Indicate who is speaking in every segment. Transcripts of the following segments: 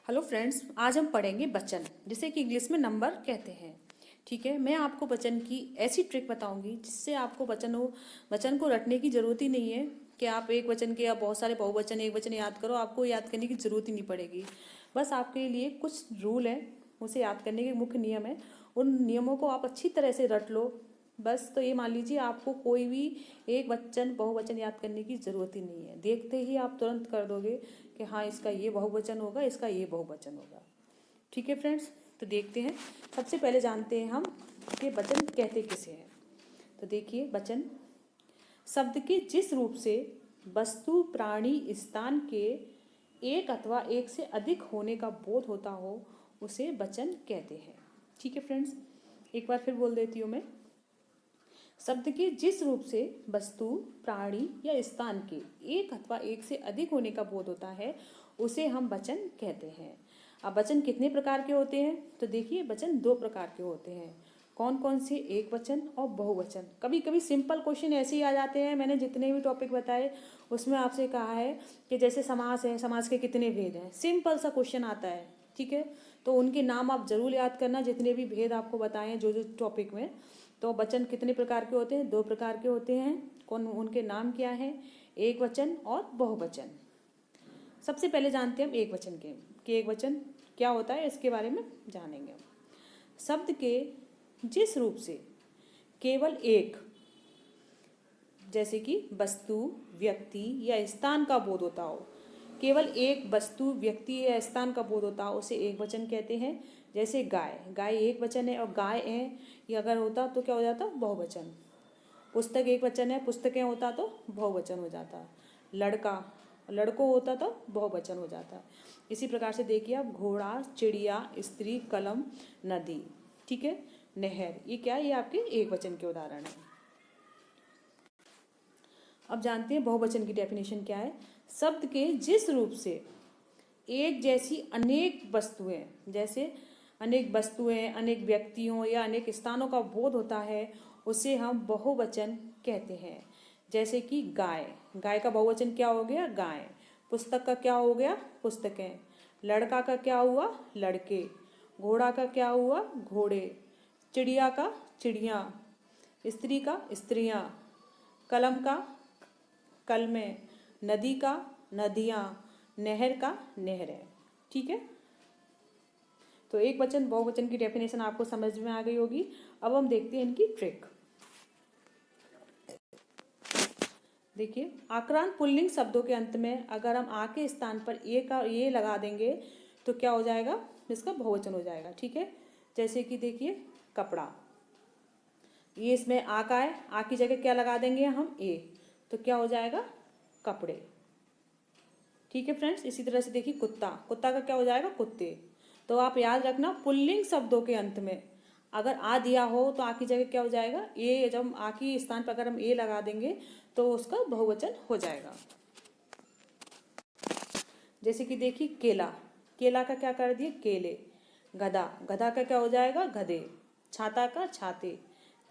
Speaker 1: Hello friends, आज हम पढ़ेंगे वचन, जिसे कि इंग्लिश में नंबर कहते हैं। ठीक है, मैं आपको वचन की ऐसी ट्रिक बताऊंगी जिससे आपको वचन को रटने की जरूरत ही नहीं है कि आप एक वचन के या बहुत सारे बहुवचन एक वचन याद करो। आपको याद करने की जरूरत ही नहीं पड़ेगी। बस आपके लिए कुछ रूल है, उसे याद करने के मुख्य नियम है। उन नियमों को आप अच्छी तरह से रट लो। बस तो ये मान लीजिए, आपको कोई भी एक वचन बहुवचन याद करने की जरूरत ही नहीं है। देखते ही आप तुरंत कर दोगे कि हाँ, इसका ये बहुवचन होगा, इसका ये बहुवचन होगा। ठीक है फ्रेंड्स, तो देखते हैं। सबसे पहले जानते हैं हम कि वचन कहते किसे हैं। तो देखिए, वचन शब्द के जिस रूप से वस्तु, प्राणी, स्थान के एक अथवा एक से अधिक होने का बोध होता हो, उसे वचन कहते हैं। ठीक है फ्रेंड्स, एक बार फिर बोल देती हूँ मैं। शब्द के जिस रूप से वस्तु, प्राणी या स्थान के एक अथवा एक से अधिक होने का बोध होता है, उसे हम वचन कहते हैं। अब वचन कितने प्रकार के होते हैं? तो देखिए, वचन दो प्रकार के होते हैं। कौन कौन से? एक वचन और बहुवचन। कभी कभी सिंपल क्वेश्चन ऐसे ही आ जाते हैं। मैंने जितने भी टॉपिक बताए उसमें आपसे कहा है कि जैसे समास है, समास के कितने भेद हैं, सिंपल सा क्वेश्चन आता है। ठीक है, तो उनके नाम आप जरूर याद करना, जितने भी भेद आपको बताए हैं जो जो टॉपिक में। तो वचन कितने प्रकार के होते हैं? दो प्रकार के होते हैं। कौन? उनके नाम क्या है? एक वचन और बहुवचन। सबसे पहले जानते हैं हम एक वचन के कि एक वचन क्या होता है, इसके बारे में जानेंगे हम। शब्द के जिस रूप से केवल एक, जैसे कि वस्तु, व्यक्ति या स्थान का बोध होता हो, केवल एक वस्तु, व्यक्ति या स्थान का बोध होता हो, उसे एक वचन कहते हैं। जैसे गाय, गाय एक वचन है और गाय है ये अगर होता तो क्या हो जाता? बहुवचन। पुस्तक एक वचन है, पुस्तकें होता तो बहुवचन हो जाता। लड़का, लड़कों होता तो बहुवचन हो जाता। इसी प्रकार से देखिए आप, घोड़ा, चिड़िया, स्त्री, कलम, नदी, ठीक है, नहर, ये क्या है? ये आपके एक वचन के उदाहरण है। अब जानते हैं बहुवचन की डेफिनेशन क्या है। शब्द के जिस रूप से एक जैसी अनेक वस्तुएं, जैसे अनेक वस्तुएं, अनेक व्यक्तियों या अनेक स्थानों का बोध होता है, उसे हम बहुवचन कहते हैं। जैसे कि गाय, गाय का बहुवचन क्या हो गया? गाय। पुस्तक का क्या हो गया? पुस्तकें। लड़का का क्या हुआ? लड़के। घोड़ा का क्या हुआ? घोड़े। चिड़िया का चिड़िया। स्त्री का स्त्रियां। कलम का कलमें। नदी का नदियाँ। नहर का नहरें। ठीक है, तो एक वचन बहुवचन की डेफिनेशन आपको समझ में आ गई होगी। अब हम देखते हैं इनकी ट्रिक। देखिए, आक्रांत पुल्लिंग शब्दों के अंत में अगर हम आ के स्थान पर ए लगा देंगे तो क्या हो जाएगा? इसका बहुवचन हो जाएगा। ठीक है, जैसे कि देखिए, कपड़ा, ये इसमें आ का है, आ की जगह क्या लगा देंगे हम? ए, तो क्या हो जाएगा? कपड़े। ठीक है फ्रेंड्स, इसी तरह से देखिए, कुत्ता, कुत्ता का क्या हो जाएगा? कुत्ते। तो आप याद रखना, पुल्लिंग शब्दों के अंत में अगर आ दिया हो तो आ की जगह क्या हो जाएगा? ए। जब आ की स्थान पर अगर हम ए लगा देंगे तो उसका बहुवचन हो जाएगा। जैसे कि देखिए, केला, केला का क्या कर दिए? केले। गधा, गधा का क्या हो जाएगा? गधे। छाता का छाते।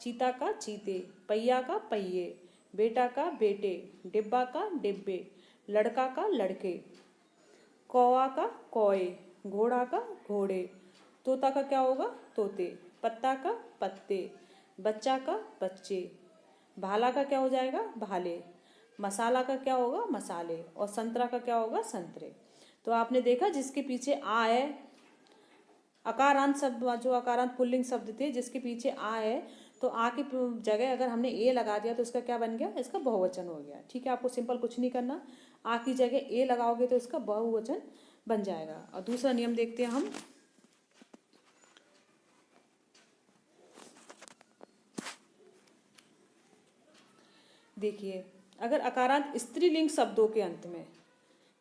Speaker 1: चीता का चीते। पहिया का पहिए। बेटा का बेटे। डिब्बा का डिब्बे। लड़का का लड़के। कौवा का कौए। घोड़ा का घोड़े। तोता का क्या होगा? तोते। पत्ता का पत्ते। बच्चा का बच्चे। भाला का क्या हो जाएगा? भाले। मसाला का क्या होगा? मसाले। और संतरा का क्या होगा? संतरे। तो आपने देखा, जिसके पीछे आ है, अकारांत शब्द, जो अकारांत पुल्लिंग शब्द थे जिसके पीछे आ है, तो आ की जगह अगर हमने ए लगा दिया तो इसका क्या बन गया? इसका बहुवचन हो गया। ठीक है, आपको सिंपल कुछ नहीं करना, आ की जगह ए लगाओगे तो इसका बहुवचन बन जाएगा। और दूसरा नियम देखते हैं हम। देखिए, अगर अकारांत स्त्रीलिंग शब्दों के अंत में,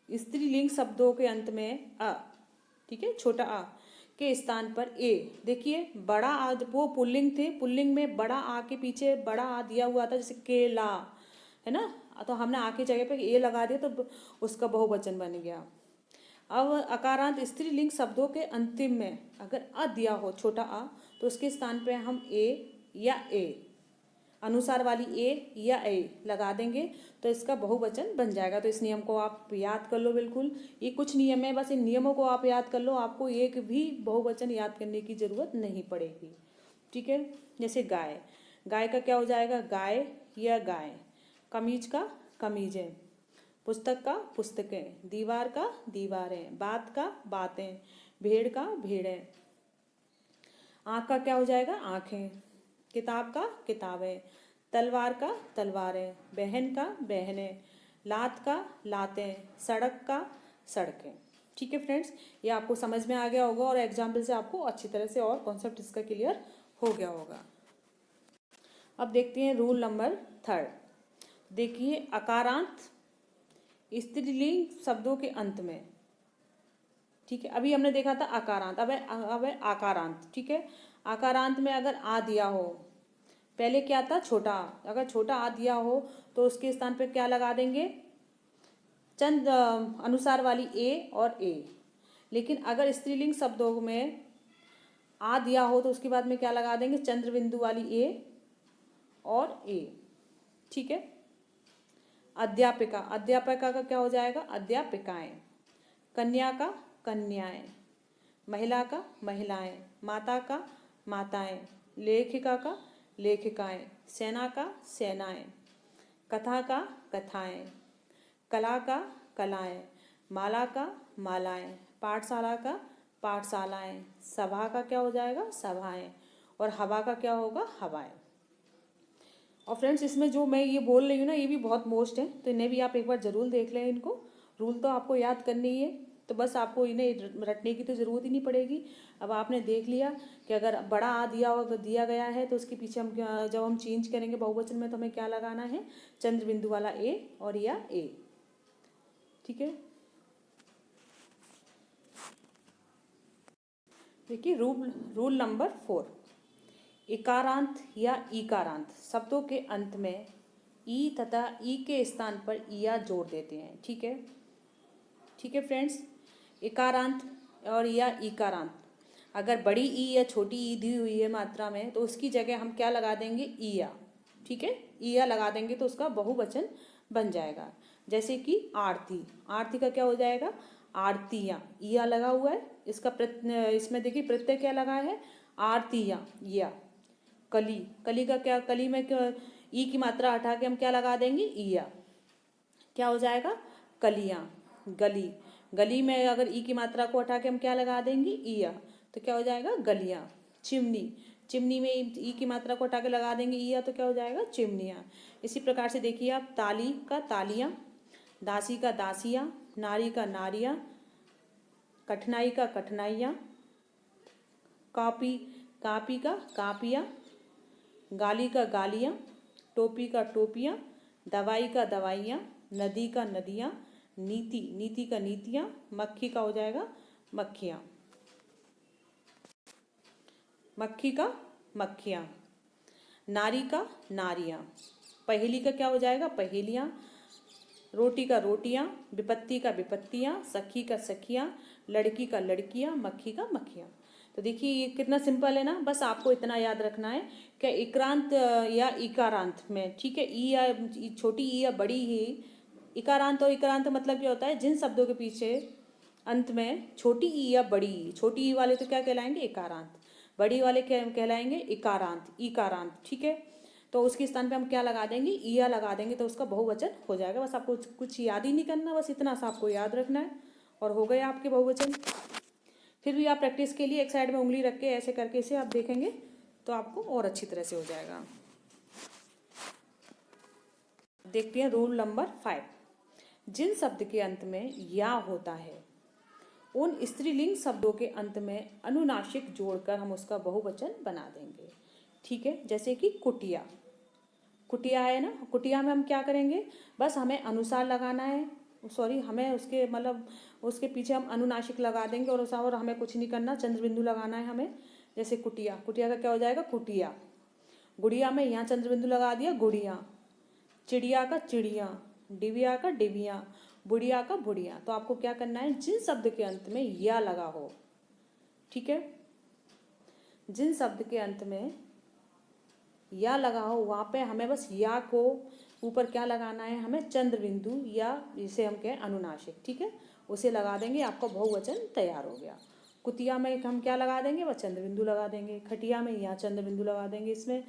Speaker 1: स्त्रीलिंग शब्दों के अंत में अ, ठीक है, छोटा आ के स्थान पर ए, देखिए बड़ा आ, वो पुल्लिंग थे, पुल्लिंग में बड़ा आ के पीछे बड़ा आ दिया हुआ था, जैसे केला है ना, तो हमने आ की जगह पे ए लगा दिया तो उसका बहुवचन बन गया। अब अकारांत स्त्रीलिंग शब्दों के अंतिम में अगर अ दिया हो, छोटा आ, तो उसके स्थान पे हम ए या ए, अनुसार वाली ए या ए लगा देंगे तो इसका बहुवचन बन जाएगा। तो इस नियम को आप याद कर लो। बिल्कुल ये कुछ नियम है, बस इन नियमों को आप याद कर लो, आपको एक भी बहुवचन याद करने की जरूरत नहीं पड़ेगी। ठीक है, जैसे गाय, गाय का क्या हो जाएगा, गाय या गाय। कमीज का कमीजें, पुस्तक का पुस्तकें, दीवार का दीवारें, बात का बातें, भेड़ का भेड़ें। आँख का क्या हो जाएगा, आँखें। किताब का किताबें, तलवार का तलवारें, बहन का बहनें, लात का लातें, सड़क का सड़कें। ठीक है फ्रेंड्स, ये आपको समझ में आ गया होगा और एग्जाम्पल से आपको अच्छी तरह से और कॉन्सेप्ट इसका क्लियर हो गया होगा। अब देखते हैं रूल नंबर 3। देखिए, अकारांत स्त्रीलिंग शब्दों के अंत में, ठीक है, अभी हमने देखा था अकारांत, अब है आकारांत। ठीक है, आकारांत में अगर आ दिया हो, पहले क्या था छोटा, अगर छोटा आ दिया हो तो उसके स्थान पे क्या लगा देंगे, चंद अनुसार वाली ए और ए। लेकिन अगर स्त्रीलिंग शब्दों में आ दिया हो तो उसके बाद में क्या लगा देंगे, चंद्र बिंदु वाली ए और ए। ठीक है, अध्यापिका, अध्यापिका का क्या हो जाएगा, अध्यापिकाएं। कन्या का कन्याएं, महिला का महिलाएं, माता का माताएं, लेखिका का लेखिकाएं, सेना का सेनाएं, कथा का कथाएं, कला का कलाएं, माला का मालाएं, पाठशाला का पाठशालाएं, सभा का क्या हो जाएगा, सभाएं, और हवा का क्या होगा, हवाएं। और फ्रेंड्स, इसमें जो मैं ये बोल रही हूँ ना, ये भी बहुत मोस्ट है, तो इन्हें भी आप एक बार ज़रूर देख लें। इनको रूल तो आपको याद करनी ही है, तो बस आपको इन्हें रटने की तो ज़रूरत ही नहीं पड़ेगी। अब आपने देख लिया कि अगर बड़ा आ दिया गया है तो उसके पीछे हम जब हम चेंज करेंगे बहुवचन में तो हमें क्या लगाना है, चंद्र बिंदु वाला ए और या ए। ठीक है, देखिए रूल नंबर 4। इकारांत या ईकारांत शब्दों के अंत में ई तथा ई के स्थान पर इया जोड़ देते हैं। ठीक है, ठीक है फ्रेंड्स, इकारांत और या ईकारांत, अगर बड़ी ई या छोटी ई दी हुई है मात्रा में तो उसकी जगह हम क्या लगा देंगे, ईया। ठीक है, ईया लगा देंगे तो उसका बहुवचन बन जाएगा। जैसे कि आरती, आरती का क्या हो जाएगा, आरतियाँ, ईया लगा हुआ है, इसका इसमें देखिए प्रत्यय क्या लगा है, आरतियाँ या। कली, कली का क्या, कली में क्या, ई की मात्रा हटा के हम क्या लगा देंगे, ईया, क्या हो जाएगा, कलियाँ। गली, गली में अगर ई की मात्रा को हटा के हम क्या लगा देंगे, ईया, तो क्या हो जाएगा, गलियाँ। चिमनी, चिमनी में ई की मात्रा को हटा के लगा देंगे ईया, तो क्या हो जाएगा, चिमनियाँ। इसी प्रकार से देखिए आप, ताली का तालियाँ, दासी का दासियाँ, नारी का नारियाँ, कठिनाई का कठिनाइयाँ, कापी, कापी का कापियाँ, गाली का गालियाँ, टोपी का टोपियाँ, दवाई का दवाइयाँ, नदी का नदियाँ, नीति, नीति का नीतियाँ, मक्खी का हो जाएगा मक्खियाँ, मक्खी का मक्खियाँ, नारी का नारियाँ, पहेली का क्या हो जाएगा, पहेलियाँ, रोटी का रोटियाँ, विपत्ति का विपत्तियाँ, सखी का सखियाँ, लड़की का लड़कियाँ, मक्खी का मक्खियाँ। तो देखिए ये कितना सिंपल है ना, बस आपको इतना याद रखना है कि इक्रांत या इकारांत में, ठीक है, ई या छोटी ई या बड़ी ही, इकारांत और इकारांत मतलब क्या होता है, जिन शब्दों के पीछे अंत में छोटी ई या बड़ी ई, छोटी ई वाले तो क्या कहलाएंगे, इकारांत, बड़ी वाले क्या कहलाएंगे, इकारांत, इकारांत। ठीक है, तो उसके स्थान पे हम क्या लगा देंगे, ईया लगा देंगे तो उसका बहुवचन हो जाएगा। बस आपको कुछ याद ही नहीं करना, बस इतना सा आपको याद रखना है और हो गए आपके बहुवचन। फिर भी आप प्रैक्टिस के लिए एक साइड में उंगली रख के ऐसे करके इसे आप देखेंगे तो आपको और अच्छी तरह से हो जाएगा। देखते हैं रूल नंबर 5। जिन शब्द के अंत में या होता है उन स्त्रीलिंग शब्दों के अंत में अनुनासिक जोड़कर हम उसका बहुवचन बना देंगे। ठीक है, जैसे कि कुटिया, कुटिया है ना, कुटिया में हम क्या करेंगे, बस हमें अनुसार लगाना है, सॉरी हमें उसके मतलब उसके पीछे हम अनुनासिक लगा देंगे और हमें कुछ नहीं करना, चंद्र बिंदु लगाना है हमें। जैसे कुटिया, कुटिया का क्या हो जाएगा, कुटिया। गुड़िया में यहाँ चंद्र बिंदु लगा दिया, गुड़िया। चिड़िया का चिड़िया, डिबिया का डिबिया, बुढ़िया का बुढ़िया। तो आपको क्या करना है, जिन शब्द के अंत में या लगा हो, ठीक है, जिन शब्द के अंत में या लगा हो वहाँ पे हमें बस या को ऊपर क्या लगाना है, हमें चंद्र बिंदु या जिसे हम कहें अनुनासिक, ठीक है, उसे लगा देंगे, आपका बहुवचन तैयार हो गया। कुतिया में हम क्या लगा देंगे, बस चंद्र बिंदु लगा देंगे। खटिया में यहाँ चंद्र बिंदु लगा देंगे। इसमें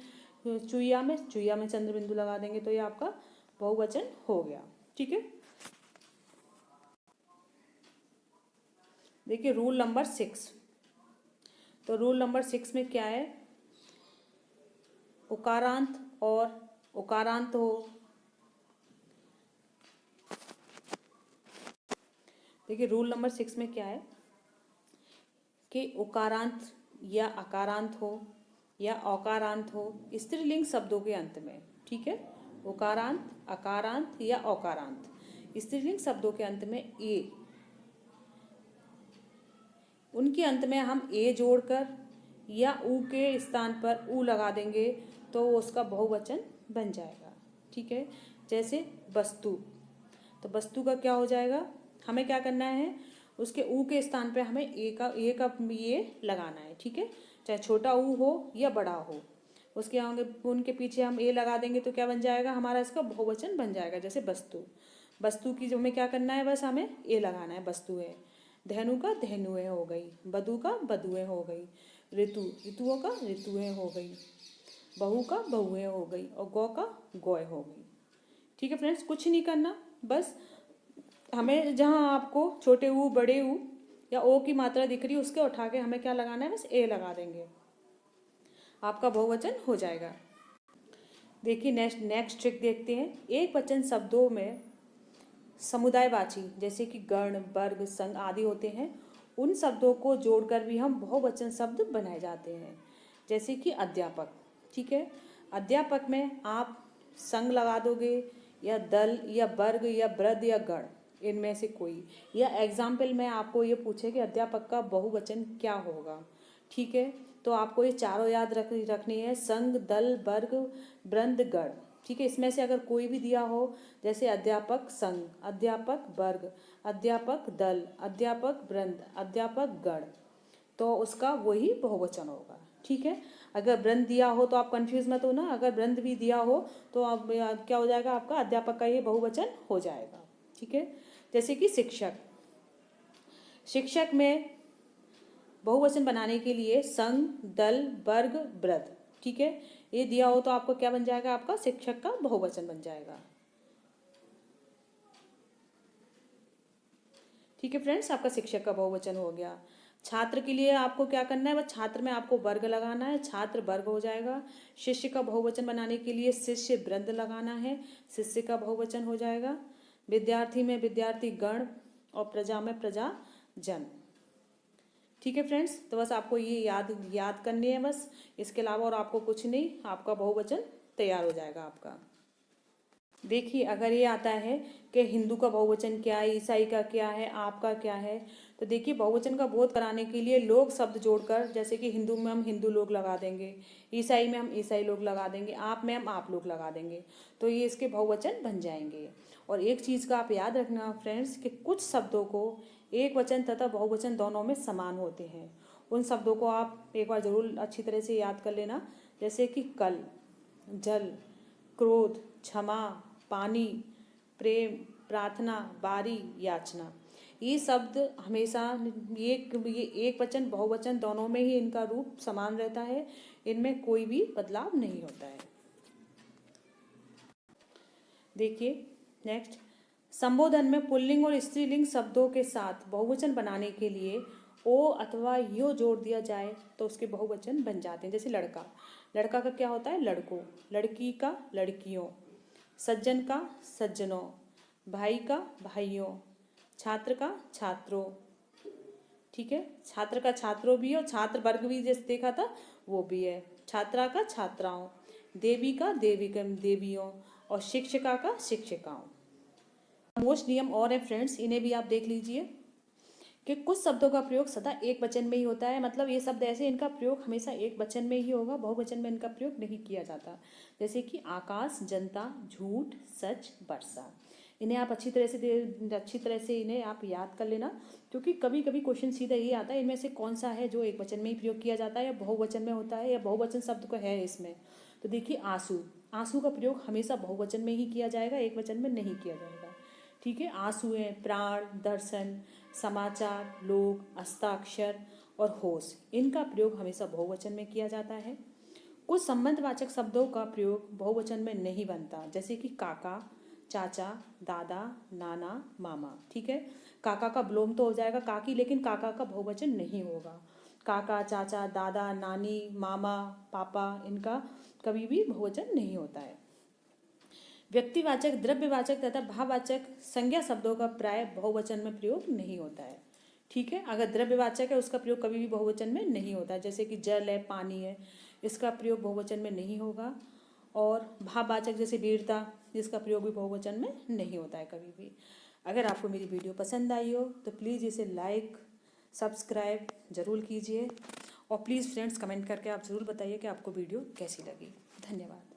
Speaker 1: चुईया में चंद्र बिंदु लगा देंगे। तो ये आपका बहुवचन हो गया, ठीक है। देखिए रूल नंबर 6। तो रूल नंबर 6 में क्या है, उकारांत और उकारांत हो। देखिए रूल नंबर 6 में क्या है कि उकारांत या अकारांत हो या औकारांत हो स्त्रीलिंग शब्दों के अंत में, ठीक है। उकारांत, अकारांत या औकारांत स्त्रीलिंग शब्दों के अंत में ए, उनके अंत में हम ए जोड़कर या ऊ के स्थान पर ऊ लगा देंगे तो उसका बहुवचन बन जाएगा, ठीक है। जैसे वस्तु, तो वस्तु का क्या हो जाएगा, हमें क्या करना है, उसके ऊ के स्थान पे हमें ए का ये लगाना है, ठीक है। चाहे छोटा ऊ हो या बड़ा हो, उसके आगे उनके पीछे हम ए लगा देंगे तो क्या बन जाएगा, हमारा इसका बहुवचन बन जाएगा। जैसे वस्तु, वस्तु की जो हमें क्या करना है, बस हमें ए लगाना है, वस्तु है। धेनु का धेनुएं हो गई, बधु का बधुएं हो गई, ऋतु ऋतुओं का ऋतुएं हो गई, बहू का बहुएं हो गई और गौ का गौए हो गई, ठीक है फ्रेंड्स। कुछ नहीं करना, बस हमें जहाँ आपको छोटे ऊ, बड़े ऊ या ओ की मात्रा दिख रही है उसके उठा के हमें क्या लगाना है, बस ए लगा देंगे, आपका बहुवचन हो जाएगा। देखिए नेक्स्ट ट्रिक देखते हैं। एक वचन शब्दों में समुदायवाची जैसे कि गण, वर्ग, संघ आदि होते हैं, उन शब्दों को जोड़कर भी हम बहुवचन शब्द बनाए जाते हैं। जैसे कि अध्यापक, ठीक है, अध्यापक में आप संघ लगा दोगे या दल या वर्ग या वृद्ध या गण, इनमें से कोई। या एग्जाम्पल में आपको ये पूछे कि अध्यापक का बहुवचन क्या होगा, ठीक है, तो आपको ये चारों याद रखनी है, संघ, दल, वर्ग, वृंद, गण, ठीक है। इसमें से अगर कोई भी दिया हो, जैसे अध्यापक संघ, अध्यापक वर्ग, अध्यापक दल, अध्यापक वृंद, अध्यापक गण, तो उसका वही बहुवचन होगा, ठीक है। अगर वृंद दिया हो तो आप कंफ्यूज मत होना, अगर वृंद भी दिया हो तो आप क्या हो जाएगा, आपका अध्यापक का ये बहुवचन हो जाएगा, ठीक है। जैसे कि शिक्षक, शिक्षक में बहुवचन बनाने के लिए संघ, दल, वर्ग, वृद्ध, ठीक है, ये दिया हो तो आपको क्या बन जाएगा, आपका शिक्षक का बहुवचन बन जाएगा, ठीक है फ्रेंड्स, आपका शिक्षक का बहुवचन हो गया। छात्र के लिए आपको क्या करना है, बस छात्र में आपको वर्ग लगाना है, छात्र वर्ग हो जाएगा। शिष्य का बहुवचन बनाने के लिए शिष्य वृंद लगाना है, शिष्य का बहुवचन हो जाएगा। विद्यार्थी में विद्यार्थी गण और प्रजा में प्रजा जन, ठीक है फ्रेंड्स। तो बस आपको ये याद करनी है बस, इसके अलावा और आपको कुछ नहीं, आपका बहुवचन तैयार हो जाएगा आपका। देखिए अगर ये आता है कि हिंदू का बहुवचन क्या है, ईसाई का क्या है, आपका क्या है, तो देखिए बहुवचन का बोध कराने के लिए लोग शब्द जोड़कर, जैसे कि हिंदू में हम हिंदू लोग लगा देंगे, ईसाई में हम ईसाई लोग लगा देंगे, आप में हम आप लोग लगा देंगे, तो ये इसके बहुवचन बन जाएंगे। और एक चीज़ का आप याद रखना फ्रेंड्स कि कुछ शब्दों को एक वचन तथा बहुवचन दोनों में समान होते हैं, उन शब्दों को आप एक बार जरूर अच्छी तरह से याद कर लेना। जैसे कि कल, जल, क्रोध, क्षमा, पानी, प्रेम, प्रार्थना, बारी, याचना, ये शब्द हमेशा ये एक वचन बहुवचन दोनों में ही इनका रूप समान रहता है, इनमें कोई भी बदलाव नहीं होता है। देखिए नेक्स्ट, संबोधन में पुल्लिंग और स्त्रीलिंग शब्दों के साथ बहुवचन बनाने के लिए ओ अथवा यो जोड़ दिया जाए तो उसके बहुवचन बन जाते हैं। जैसे लड़का, लड़का का क्या होता है, लड़कों, लड़की का लड़कियों, सज्जन का सज्जनों, भाई का भाइयों, छात्र का छात्रों, ठीक है, छात्र का छात्रों भी है और छात्र वर्ग भी जैसे देखा था वो भी है, छात्रा का छात्राओं, देवी का देवियों और शिक्षिका का शिक्षिकाओं। मोस्ट नियम और है फ्रेंड्स, इन्हें भी आप देख लीजिए कि कुछ शब्दों का प्रयोग सदा एक वचन में ही होता है, मतलब ये शब्द ऐसे इनका प्रयोग हमेशा एक वचन में ही होगा, बहुवचन में इनका प्रयोग नहीं किया जाता। जैसे कि आकाश, जनता, झूठ, सच, वर्षा, इन्हें आप अच्छी तरह से इन्हें आप याद कर लेना, क्योंकि कभी कभी क्वेश्चन सीधा ये आता है इनमें से कौन सा है जो एक वचन में ही प्रयोग किया जाता है या बहुवचन में होता है या बहुवचन शब्द को है इसमें, तो देखिए आंसू, आंसू का प्रयोग हमेशा बहुवचन में ही किया जाएगा, एक वचन में नहीं किया जाएगा। ठीक है, आंसुएं, प्राण, दर्शन, समाचार, लोग, हस्ताक्षर और होश, इनका प्रयोग हमेशा बहुवचन में किया जाता है। कुछ संबंधवाचक शब्दों का प्रयोग बहुवचन में नहीं बनता, जैसे कि काका, चाचा, दादा, नाना, मामा। ठीक है, काका का विलोम तो हो जाएगा काकी, लेकिन काका का बहुवचन नहीं होगा। काका, चाचा, दादा, नानी, मामा, पापा, इनका कभी भी बहुवचन नहीं होता है। व्यक्तिवाचक, द्रव्यवाचक तथा भाववाचक संज्ञा शब्दों का प्राय बहुवचन में प्रयोग नहीं होता है। ठीक है, अगर द्रव्यवाचक है उसका प्रयोग कभी भी बहुवचन में नहीं होता है, जैसे कि जल है, पानी है, इसका प्रयोग बहुवचन में नहीं होगा। और भाववाचक जैसे वीरता, इसका प्रयोग भी बहुवचन में नहीं होता है कभी भी। अगर आपको मेरी वीडियो पसंद आई हो तो प्लीज़ इसे लाइक, सब्सक्राइब जरूर कीजिए, और प्लीज़ फ्रेंड्स कमेंट करके आप ज़रूर बताइए कि आपको वीडियो कैसी लगी। धन्यवाद।